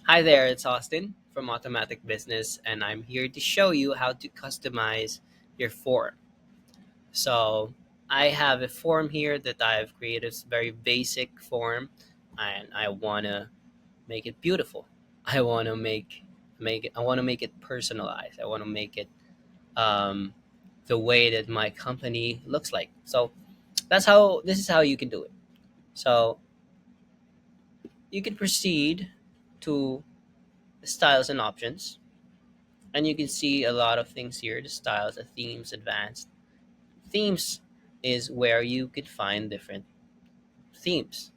Hi there, it's Austin from Automatic Business, and I'm here to show you how to customize your form. So, I have a form here that I've created. It's a very basic form, and I want to make it beautiful. I want to I want to make it personalized. I want to make it um, the way that my company looks like. So, this is how you can do it. So, you can proceed to styles and options. And you can see a lot of things here: the styles, the themes, advanced themes is where you could find different themes,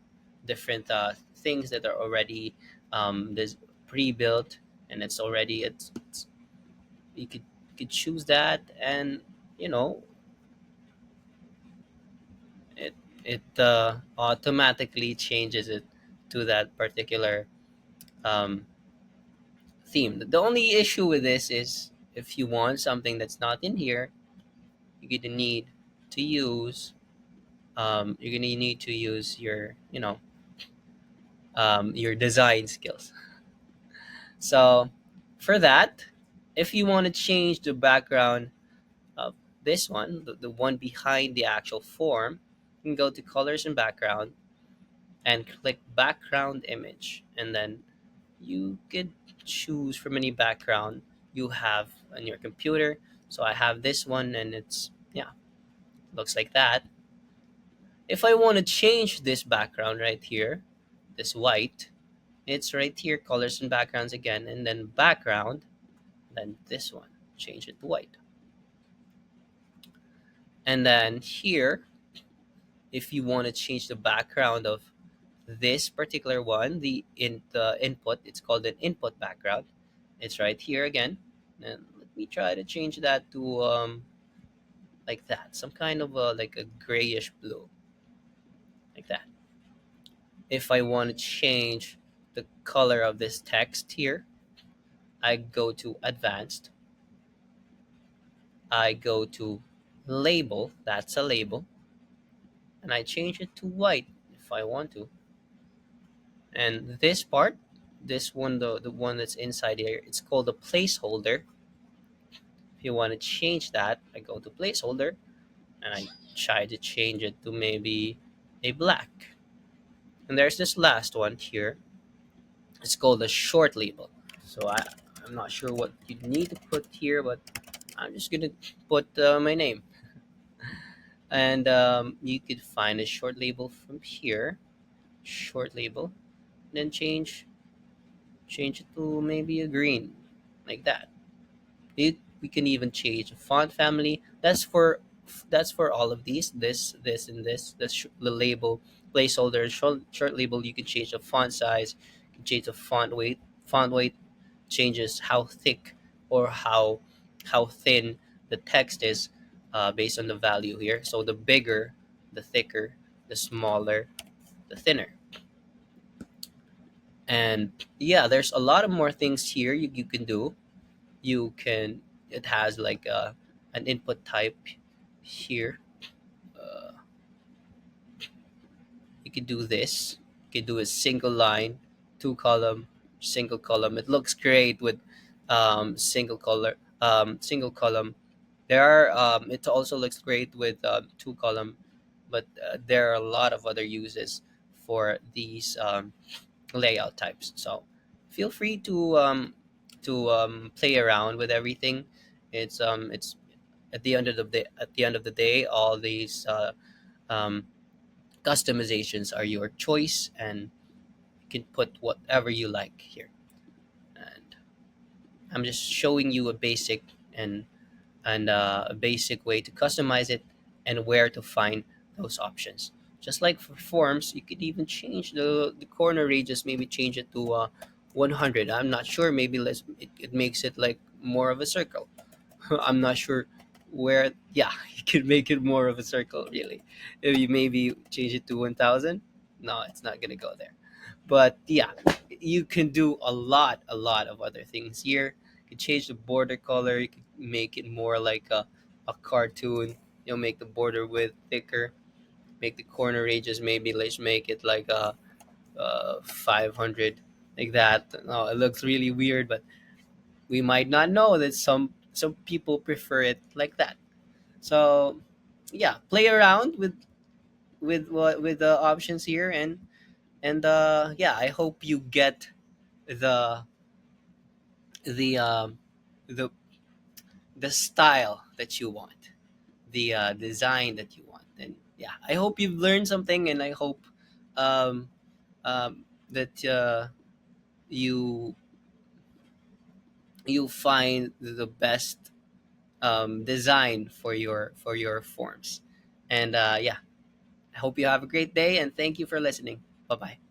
different things that are already there's pre-built, and it's you could choose that, and you know it it automatically changes it to that particular um, theme. The only issue with this is if you want something that's not in here, you're gonna need to use you're gonna need to use your design skills. So for that, if you want to change the background of this one, the one behind the actual form, you can go to colors and background and click background image, and then you could choose from any background you have on your computer. So I have this one, and it's yeah, looks like that. If I want to change this background right here, this white, it's right here, colors and backgrounds again, and then background, then this one, change it to white. And then here, if you want to change the background of this particular one, the input, it's called an input background. It's right here again. And let me try to change that to like that, some kind of like a grayish blue, like that. If I want to change the color of this text here, I go to advanced, I go to label, that's a label, and I change it to white if I want to. And this part, this one, the one that's inside here, it's called a placeholder. If you want to change that, I go to placeholder and I try to change it to maybe a black. And there's this last one here. It's called a short label. So I'm not sure what you need to put here, but I'm just gonna put my name. And you could find a short label from here, short label, then change it to maybe a green, like that. We can even change the font family. That's for all of these, this and this. The label, placeholder, short label. You can change the font size, you can change the font weight changes how thick or how thin the text is, based on the value here. So the bigger, the thicker; the smaller, the thinner. And yeah, there's a lot of more things here you can do. You can It has like an input type here. uh, you could do this. You could do a single line, two column, single column. It looks great with single column. It also looks great with two column, but there are a lot of other uses for these layout types. So feel free to play around with everything. It's at the end of the day, all these um, customizations are your choice, and you can put whatever you like here. And I'm just showing you a basic way to customize it and where to find those options. Just like for forms, you could even change the corner radius, maybe change it to 100. I'm not sure. Maybe it makes it like more of a circle. I'm not sure where. Yeah, you could make it more of a circle. Really, if you maybe change it to 1,000, no, it's not gonna go there. But yeah, you can do a lot of other things here. You can change the border color. You can make it more like a cartoon. Make the border width thicker. Make the corner edges, maybe let's make it like 500. like that. No, it looks really weird, but we might not know that some people prefer it like that. So yeah, play around with the options here, and yeah, I hope you get the the um the the style that you want, the design that you want. And yeah, I hope you've learned something, and I hope um, that you you find the best design for your forms. And yeah, I hope you have a great day, and thank you for listening. Bye bye.